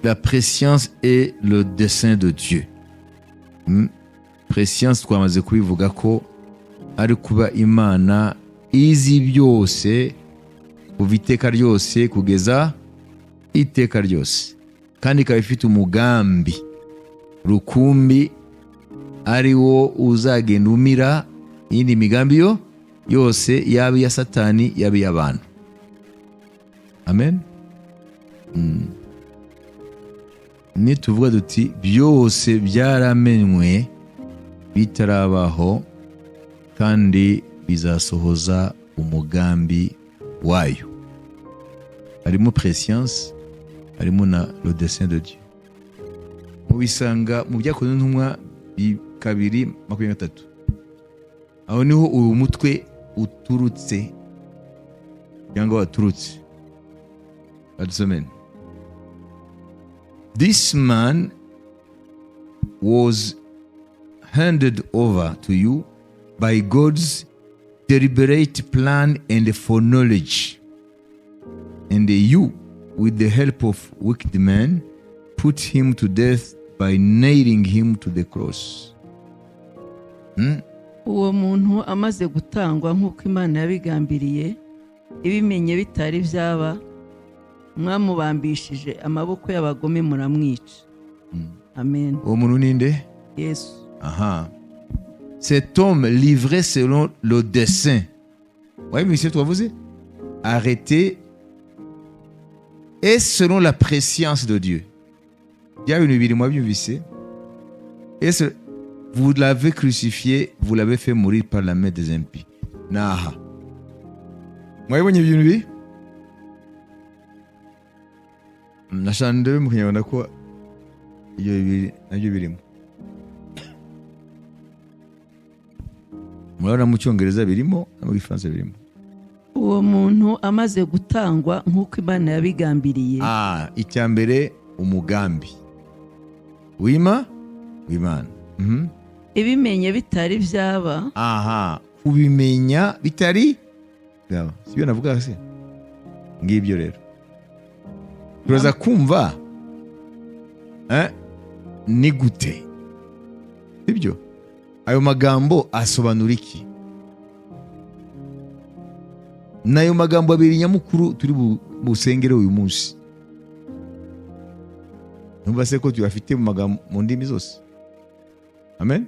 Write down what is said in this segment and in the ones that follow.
la préscience et le dessein de Dieu. Préscience twamaze kubivuga ko ari kuba Imana izi byose kuva iteka ryose kugeza iteka ryose, kandi ikaba ifite umugambi rukumbi ari wo uzagenda umira iyindi migambi yose, yaba iya Satani yaba iy'abantu. Amen. Nituvuga duti byose byaramenywe bitarabaho kandi bizasohoza umugambi wayo, harimo préscience, harimo na le dessein de Dieu. Mubisanga mu Byakozwe n'Intumwa 2:23, aho niho uyu mutwe uturutse cyangwa waturutse. Adusomeni. This man was handed over to you by God's deliberate plan and foreknowledge, and you, with the help of wicked men, put him to death by nailing him to the cross. Uwo muntu amaze gutangwa nk'uko Imana yabigambiriye, ibimenye bitari byaba, mwamubambishije amaboko y'abagome muramwica. Amen. Uwo muntu ninde? Yesu. Aha. Cet homme livré selon le dessein. Oui, monsieur, toi vous arrêté et selon la préscience de Dieu. Il y a une vidéo, moi, bien vissé. Et vous l'avez crucifié, vous l'avez fait mourir par la main des impies. Naha. Moi, vous avez vu? Nashande mukanyabona ko iyo bibiri nabyo birimo. Murabona mu Cyongereza birimo no mu Gifaransa birimo. Uwo muntu amaze gutangwa nk'uko Imana yabigambiriye. Icyambere umugambi w'Imana. Ibimenye bitari byaba. Kubimenya bitari byaba. Sibyo navuga se? Ngibyo rero. Turaza kumva ni gute. Sibyo? Ayo magambo asobanura iki? Nayo magambo abiri nyamukuru turi busengere uyu munsi. Numva se ko tuyafite mu magambo mu ndimi zose. Amen.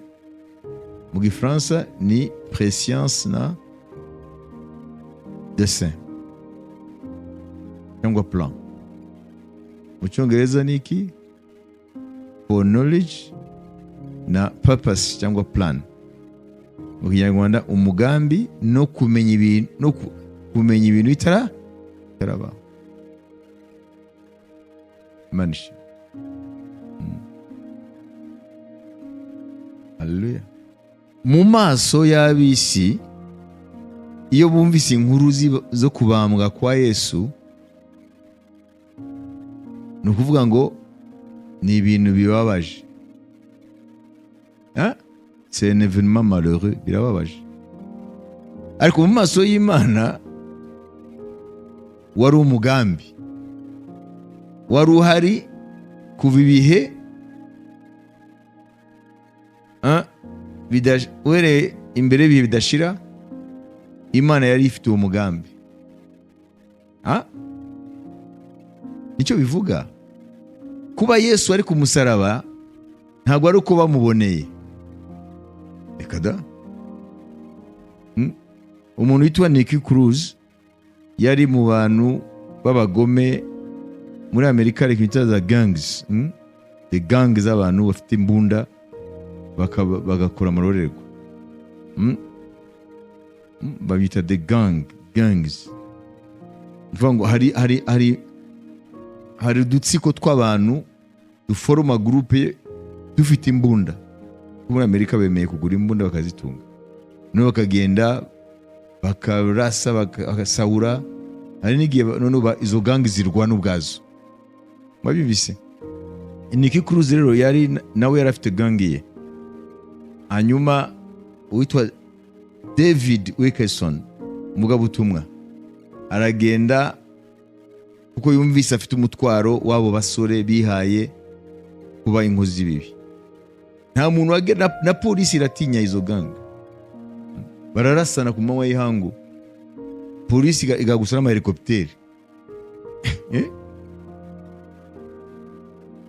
Mu Gifaransa ni préscience na dessein cyangwa plan. Mu Cyongereza ni iki? Foreknowledge na purpose cyangwa plan. Mu Kinyarwanda umugambi no kumenya ibintu no kumenya ibintu bitaraba. Manish. Haleluya. Mu maso y'abisi iyo bumvise inkuru zo kubambwa kwa Yesu, ni ukuvuga ngo ni ibintu bibabaje. C'est un événement malheureux, birababaje. Ariko mu maso y'Imana wari umugambi, wari uhari kuva ibihe uhereye imbere y'ibihe bidashira. Imana yari ifite uwo mugambi. Nicyo bivuga. Kuba Yesu ari ku musaraba ntabwo ari uko bamuboneye. Reka da. Umuntu witwa Nick Cruz yari mu bantu b'abagome muri Amerika, ariko bita gangs. The gangs z'abantu bafite imbunda bagakora amarorerwa. Babita the gangs. Mvuga ngo hari udutsiko tw'abantu duforoma groupe dufite imbunda. Muri Amerika bemeye kugura imbunda bakazitunga, no bakagenda bakarasa bakasahura. Hari n'igihe none izo gangi zirwana ubwazo. Mwabyumvise? Nick Cruz rero nawe yari afite gangi ye. Hanyuma uwitwa David Wilkerson, umugabo utumwa, aragenda kuko yumvise afite umutwaro w'abo basore bihaye kuba inkozi z'ibibi. Nta muntu wagera na polisi iratinya izo gangi, bararasana ku manywa y'ihangu, polisi igagusa n'amahelikopteri.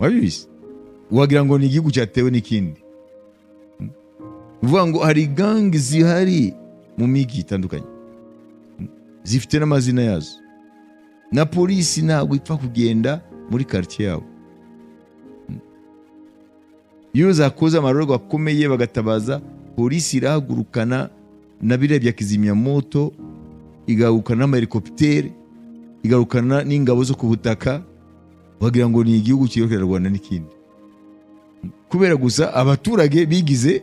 Wabizi wagira ngo ni igihugu cyatewe n'ikindi. Uvuga ngo hari gangi zihari mu migi itandukanye, zifite n'amazina yazo, na polisi ntabwo ipfa kugenda muri quartier yabo. Iyo zakoze amarorerwa akomeye bagatabaza, polisi irahagurukana na biriya bya kizimyamoto, igahagurukana n'amahelikopteri, igahagurukana n'ingabo zo ku butaka, wagira ngo ni igihugu kiriho kirarwana n'ikindi, kubera gusa abaturage bigize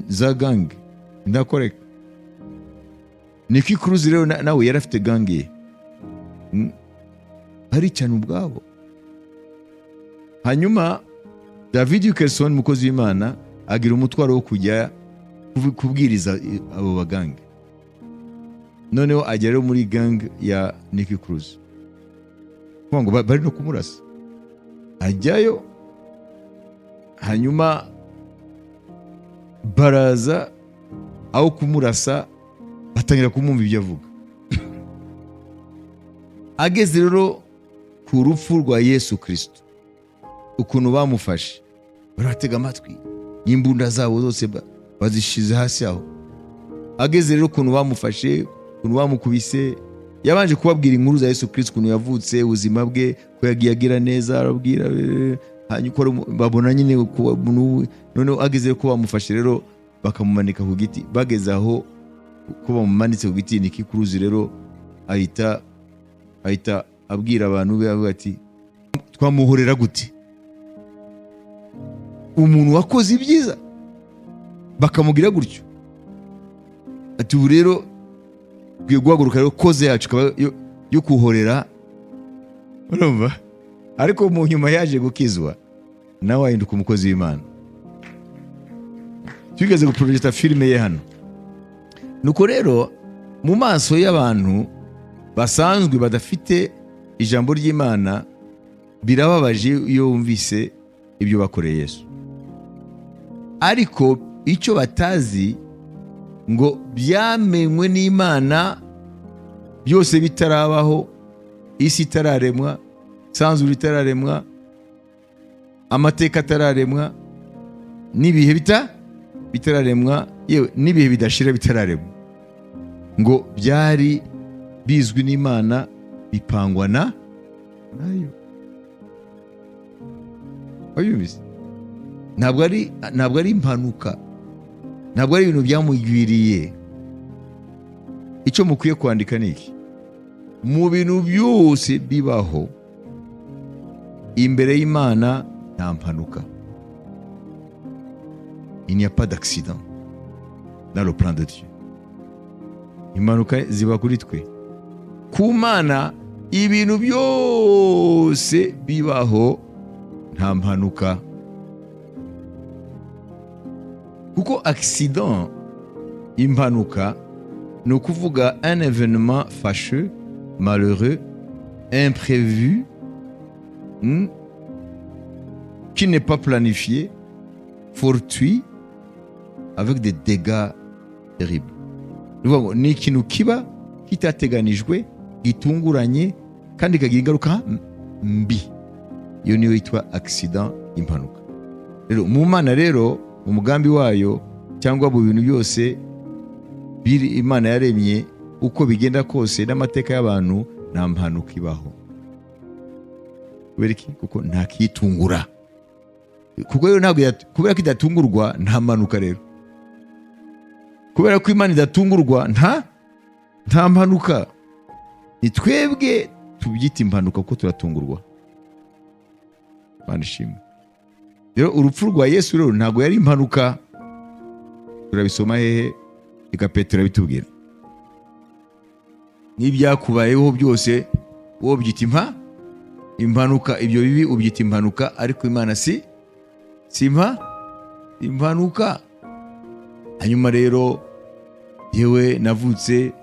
za gangi. Ndakoreka Nicky Cruz rero nawe yari afite gangi ye, ari cyane ubwabo. Hanyuma David Wilkerson, umukozi w'Imana, agira umutwaro wo kujya kubwiriza abo bagangi. Noneho ajya rero muri gang ya Nicky Cruz, ngo bari no kumurasa, ajyayo. Hanyuma baraza, aho kumurasa batangira kumwumva ibyo avuga. Ageze rero ku rupfu rwa Yesu Kristo, ukuntu bamufashe, baratega amatwi, n'imbunda zabo zose bazishize hasi aho. Ageze rero ukuntu bamufashe, ukuntu bamukubise, yabanje kubabwira inkuru za Yesu Kristo, ukuntu yavutse, ubuzima bwe, ko yagiye agira neza, arabwira. Hanyuma babona nyine noneho ageze ko bamufashe rero bakamumanika ku giti. Bageze aho ko bamumanitse ku giti, Nicky Cruz rero ahita abwira abantu be, avuga ati twamuhorera gute umuntu wakoze ibyiza bakamugira gutyo? Ati ubu rero twiye guhaguruka rero koze yacu ikaba yo kuhorera. Urumva? Ariko mu nyuma yaje gukizwa, nawe ahinduka umukozi w'Imana. Tugeze guprojecta filime ye hano. Nuko rero mu maso y'abantu basanzwe badafite ijambo ry'Imana, birababaje iyo wumvise ibyo bakoreye Yesu. Ariko icyo batazi, ngo byamenywe n'Imana byose bitarabaho, isi itararemwa, sanzwe itararemwa, amateka atararemwa, n'ibihe bitararemwa, yewe n'ibihe bidashira bitararemwa, ngo byari bizwi n'Imana, bipangwa nayo. Wayumvise? Ntabwo ari impanuka, ntabwo ari ibintu byamugwiriye. Icyo mukwiye kwandika ni iki: mu bintu byose bibaho imbere y'Imana nta mpanuka. Il n'y a pas d'accident dans le plan de Dieu. Impanuka ziba kuri twe. Ku Mana ibintu byose bibaho nta mpanuka. Kuko accident, impanuka, ni ukuvuga un événement fâcheux, malheureux, imprévu, qui n'est pas planifié, fortuit, avec des dégâts terribles. Ni ikintu kiba kitateganijwe, gitunguranye, kandi kagira ingaruka mbi. Iyo niyo yitwa accident, impanuka. Rero mu Mana rero, umugambi wayo cyangwa mu bintu byose biri Imana yaremye, uko bigenda kose n'amateka y'abantu, nta mpanuka ibaho. Kuko nta kitungura. Kuko rero ntabwo kubera ko idatungurwa nta mpanuka rero. Kubera ko Imana idatungurwa nta mpanuka. Ni twebwe tubyita impanuka kuko turatungurwa. Imana ishimwe. Rero urupfu rwa Yesu rero ntabwo yari impanuka. Turabisoma hehe? Eka Petero bitubwira. N'ibyakubayeho byose wowe byita impanuka, ibyo bibi ubyita impanuka, ariko Imana si impanuka. Hanyuma rero yewe navutse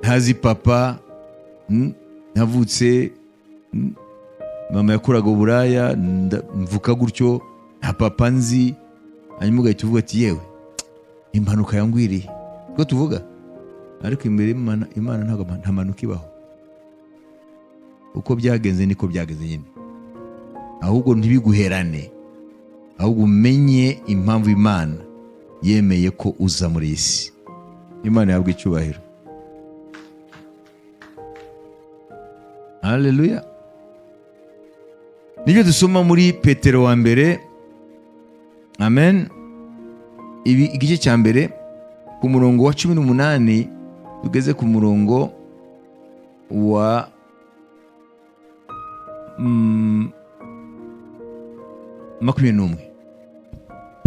ntazi papa, navutse mama yakoraga uburaya, mvuka gutyo, nta papa nzi. Hanyuma ugahita uvuga ati yewe impanuka yangwiriye, ko tuvuga. Ariko imbere Imana nta mpanuka ibaho. Uko byagenze niko byagenze nyine. Ahubwo ntibiguherane, ahubwo umenye impamvu Imana yemeye ko uza muri iyi si. Imana yabwa icyubahiro. Haleluya. Nibyo dusoma muri Petero wa mbere, amen, igice cya mbere ku murongo wa 18 tugeze ku murongo wa 21.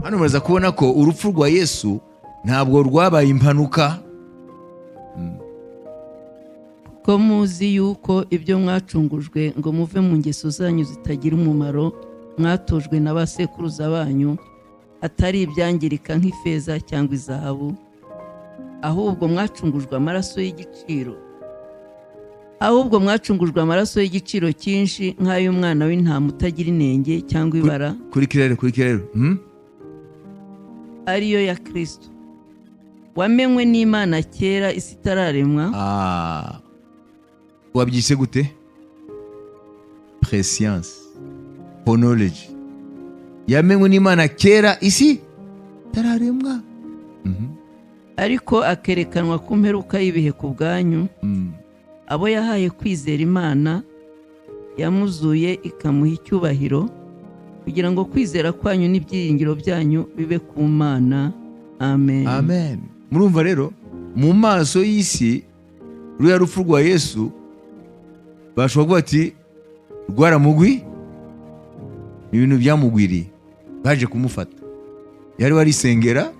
Hano muraza kubona ko urupfu rwa Yesu ntabwo rwabaye impanuka. Ko muzi yuko ibyo mwacungujwe ngo muve mu ngeso zanyu zitagira umumaro mwatojwe na basekuruza banyu, atari ibyangirika nk'ifeza cyangwa izahabu, ahubwo mwacungujwe amaraso y'igiciro. Y'igiciro cyinshi nk'ay'umwana w'intama utagira inenge cyangwa ibara, kuri kirero ariyo ya Kristo, wamenywe n'Imana kera isi itararemwa. Wabyise gute? Prescience, knowledge. Yamenywe n'Imana kera isi itararemwa, ariko akerekanwa ku mperuka y'ibihe ku bwanyu, abo yahaye kwizera Imana yamuzuye ikamuha icyubahiro, kugira ngo kwizera kwanyu n'ibyiringiro byanyu bibe ku Mana. Amen. Amen. Murumva rero, mu maso y'isi ruya rupfu rwa Yesu bashobora kuvuga ati rwaramugwi, ibintu byamugwiriye, baje kumufata. Yari warisengera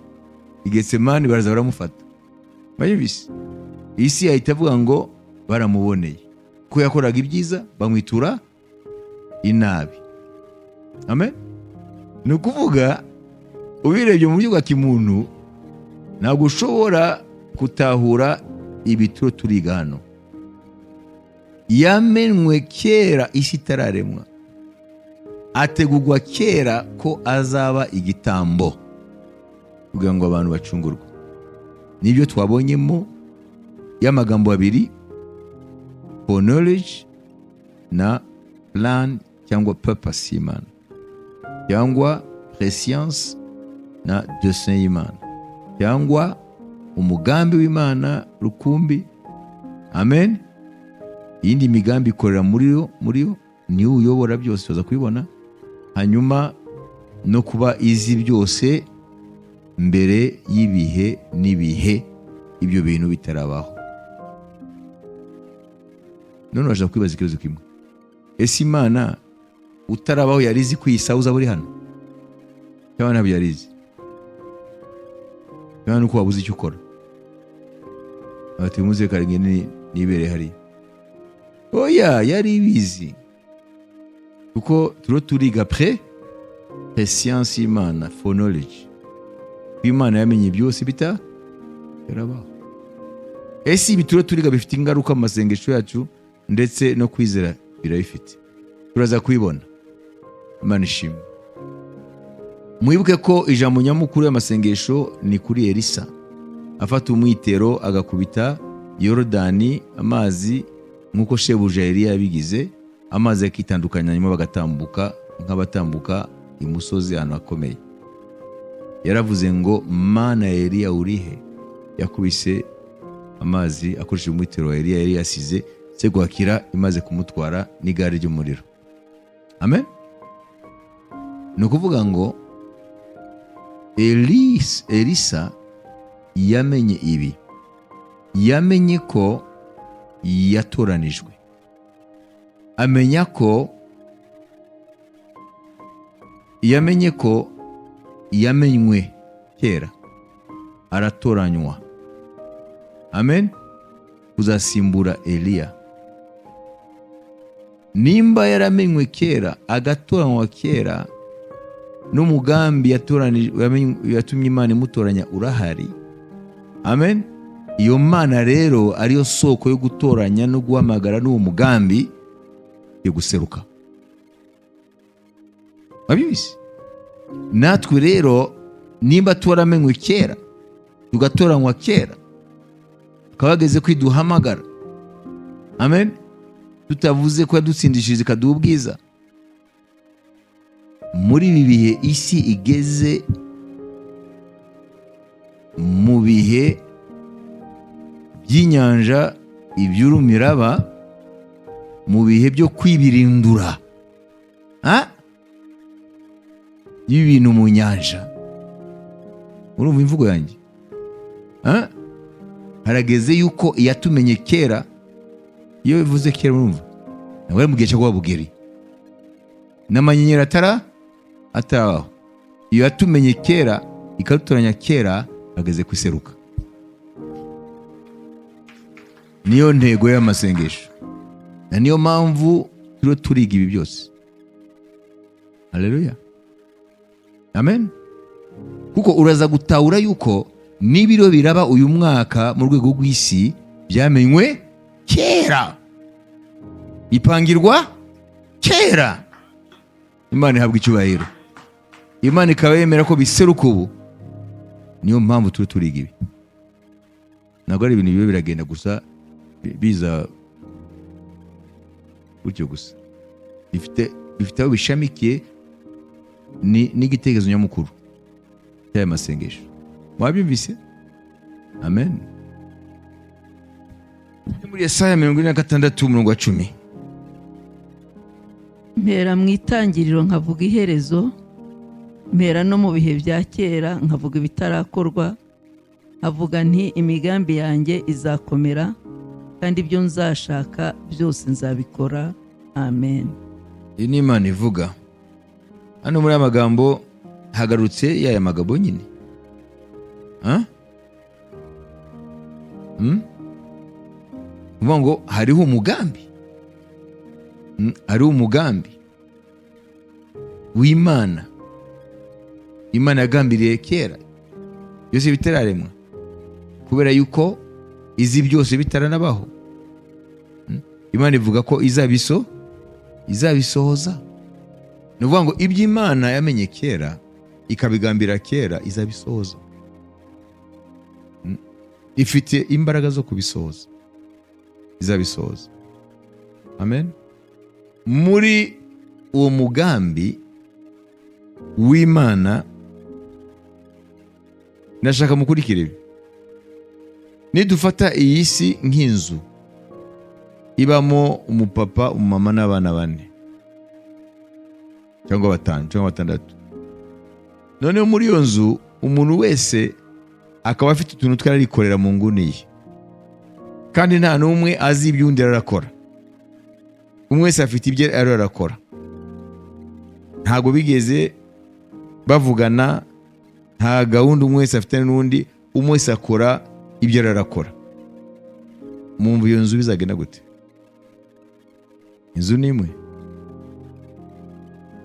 i Getsemani, baraza baramufata. Bayibise isi yahita avuga ngo baramuboneye ko yakoraga ibyiza, bamwitura inabi. Amen. Ni ukuvuga ubirebye mu buryo bwa kimuntu ntabwo ushobora kutahura ibituro turiga hano. Yamenywe kera isi itararemwa, ategurwa kera ko azaba igitambo kugira ngo abantu bacungurwe. Nibyo twabonyemo y'amagambo abiri, knowledge na plan cyangwa purpose y'Imana, cyangwa prescience na dessein y'Imana, cyangwa umugambi w'Imana rukumbi. Amen. Iyindi migambi ikorera muri yo ni uyobora byose, tuza kubibona. Hanyuma no kuba izi byose mbere y'ibihe n'ibihe, ibyo bintu bitarabaho. None waje kwibaza ikibazo kimwe: ese Imana utarabaho yarizi ko Isa uza buri hano? Cyangwa ntabyo yarizi? Cyangwa nuko wabuze icyo ukora? Ati muze karenge nibere hari. Oya, yari bizi. Kuko turiga prescience y'Imana, knowledge. Imana yamenye byose bitarabaho. Ese ibi turiga bifite ingaruka mu masengesho yacu ndetse no kwizera birabifite. Turaza kubibona. Imana ishimwe. Mwibuke ko ijambo nyamukuru y'amasengesho ni kuri Elisa, afata umwitero agakubita Yorodani, amazi nkuko shebuja Eliya yabigize, amazi akitandukanya, nyuma bagatambuka nk'abatambuka imusozi ahantu hakomeye. Yaravuze ngo Mana ya Eliya urihe? Yakubise amazi akoresheje umwitero wa Eliya yari yasize, Segwakira imaze kumutwara n'igare ry'umuriro. Amen. Ni ukuvuga ngo Elisa yamenye ibi, yamenye ko yatoranijwe, yamenye ko yamenywe kera, aratoranywa. Amen. Kuzasimbura Eliya. Nimba yaramenywe kera, agatoranywa kera, n'umugambi yatumye Imana imutoranya urahari. Amen. iyo mana rero ariyo soko yo gutoranya no guhamagara n'uwo mugambi yo guseruka. Wabizi? Natwe rero nimba twaramenywe kera, tugatoranywa kera, kabageze kwiduhamagara, amen, tutavuze ko yadutsindishije ikaduha ubwiza, muri ibi bihe isi igeze mu bihe by'inyanja iby'urumiraba, mu bihe byo kwibirindura y'ibintu mu nyanja. Urumva imvugo yanjye? Harageze yuko iyatumenye kera, iyo bivuze kera urumva nawe mu gihe cyo Bugeri n'amanyenyeri atarabaho, iyo yatumenye kera ikadutoranya kera, ageze kwiseruka. Niyo ntego y'amasengesho, na niyo mpamvu turiho turiga ibi byose. Haleluya, amen. Kuko uraza gutahura yuko n'ibiro biraba uyu mwaka mu rwego rw'isi byamenywe kera, ipangirwa kera. Imana ihabwa icyubahiro, Imana ikaba yemera ko biseruka ubu. Niyo mpamvu turiho turiga ibi. Ntabwo ari ibintu bibe biragenda gusa biza gutyo gusa, bifite aho bishamikiye n'igitekerezo nyamukuru cy'aya masengesho. Mwabyumvise? Amen. Muri Yesaya 46:10, mpera mu itangiriro nkavuga iherezo, mpera no mu bihe bya kera nkavuga ibitarakorwa, nkavuga nti imigambi yanjye izakomera kandi ibyo nzashaka byose nzabikora. Amen. Iyi ni Imana ivuga. Hano muri aya magambo hagarutse yaya magambo nyine. Uvuga ngo hariho umugambi, hariho umugambi w'Imana. Imana yagambiriye kera byose bitararemwa, kubera yuko izi byose bitaranabaho. Imana ivuga ko izabisohoza. Ni ukuvuga ngo ibyo Imana yamenye kera ikabigambira kera izabisohoza. Ifite imbaraga zo kubisohoza, izabisohoza. Amen. Muri uwo mugambi w'Imana ndashaka mukurikire ibi. Nidufata iyi si nk'inzu ibamo umupapa, umumama n'abana 4 cyangwa 5 cyangwa 6, noneho muri iyo nzu umuntu wese akaba afite utuntu twarikorera mu nguni ye, kandi nta n'umwe azi ibyo undi arakora. Umwe wese afite ibyo arakora, ntago bigeze bavugana, nta gahunda umwe wese afite n'undi, umwe wese akora ibyo arakora. Mumva iyo nzu bizagenda gute? Inzu ni imwe.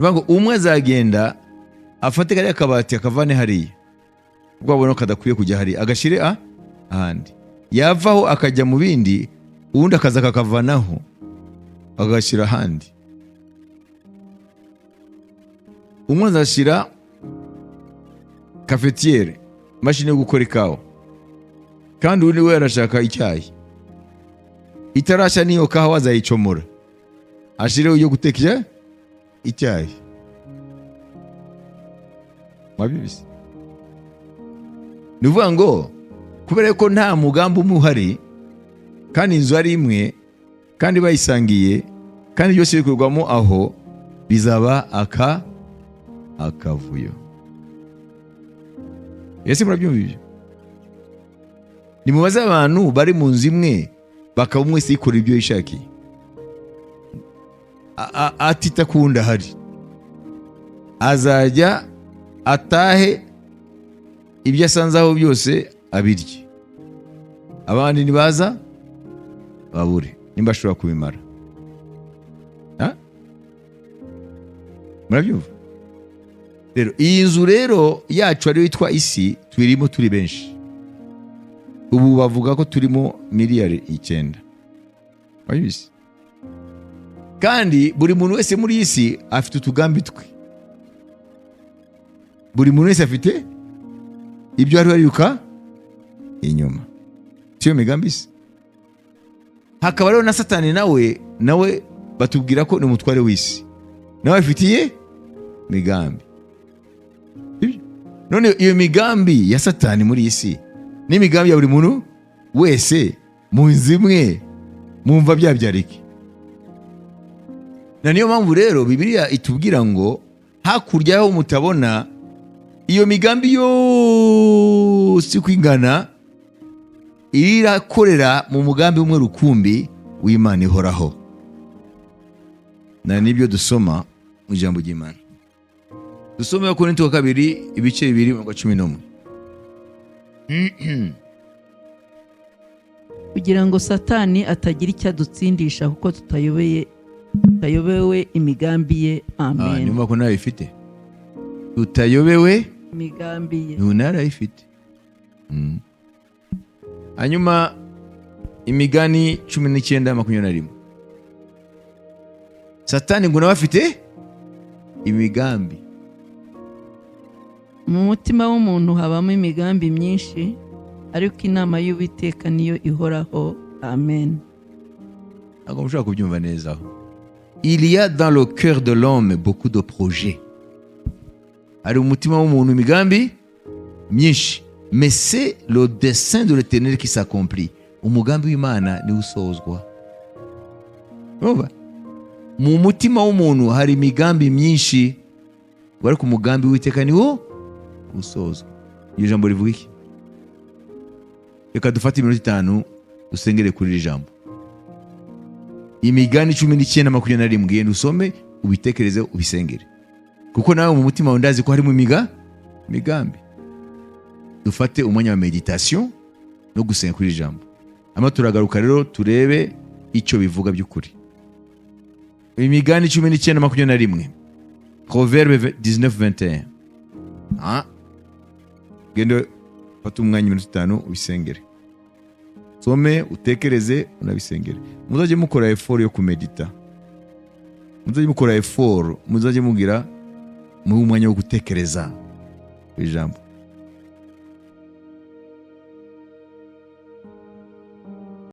Ngo umwe azagenda afate kariya kabati akavane hariya, ubwo abona ko kadakwiye kujya hariya agashire ahandi, yavaho akajya mu bindi, ubundi akaza kakavanaho agashyira ahandi. Umwe azashyira kafetiere, mashini yo gukora ikawa, kandi undi we arashaka icyayi, itarashya niyo kawa azayicomora ashireho yo guteka icyayi. Mwabyibise? Ni ukuvuga ngo kubera ko nta mugambi umwe uhari, kandi inzu ari imwe, kandi bayisangiye, kandi byose bikorwamo aho, bizaba akavuyo. Ese murabyumva ibyo? Nimubaze abantu bari mu nzu imwe bakaba umwe wese yikora ibyo yishakiye, atita kuwundi ahari, azajya atahe ibyo asanze aho byose abirye, abandi nibaza babure nimba ashobora kubimara. Murabyumva? Rero iyi nzu rero yacu ariyo yitwa isi, tuyirimo turi benshi. ubu bavuga ko turimo miliyari 9. wabizi kandi buri muntu wese muri iyi si afite utugambi twe. Buri muntu wese afite ibyo ari ariruka inyuma, siyo migambi se. Hakaba rero na Satani nawe batubwira ko ni umutware w'isi, nawe afitiye migambi. None iyo migambi ya Satani muri iyi si n'imigambi ya buri muntu wese mu nzimwe mumva byabyara iki? Na niyo mpamvu rero Bibiliya itubwira ngo hakurya y'aho mutabona, iyo migambi yose kwingana irakorera mu mugambi umwe rukumbi w'Imana ihoraho. Na nibyo dusoma mu ijambo ry'Imana. Dusome Korinto wa 2 ibice 2:11. kugira ngo Satani atagira icyo adutsindisha kuko tutayobewe imigambi ye. Amen. Nyuma ko nawe ifite tutayobewe imigambi ye, ntunara ifite. Hanyuma Imigani 19:21. Satani ngo nawe afite imigambi. mu mutima w'umuntu habamo imigambi myinshi, ariko inama y'Uwiteka niyo ihoraho. Amen. Ntabwo mushobora kubyumva neza. Il y a dans le cœur de l'homme beaucoup de projets. Hari umutima w'umuntu imigambi myinshi, mais c'est le dessein de l'Éternel qui s'accomplit. Umugambi w'Imana ni usozwa. Mu mutima w'umuntu hari imigambi myinshi, ariko umugambi w'Uwiteka niwo usozwa. Iyo jambo rivuga iki? Reka dufate iminota 5 usengere kuri iri jambo. Imigani 19:21 genda usome ubitekereze ubisengere, kuko nawe mu mutima wawe ndazi ko harimo migambi. Dufate umwanya wa meditation no gusenga kuri iri jambo, ama turagaruka rero turebe icyo bivuga by'ukuri. Imigani 19:21, Proverbe 19:21. Genda fata umwanya w'iminota 5 ubisengere, some utekereze unabisengere. Muzajye mukora effort yo kumedita, muzajye mukora effort, muzajye mugira mu mwanya wo gutekereza ijambo.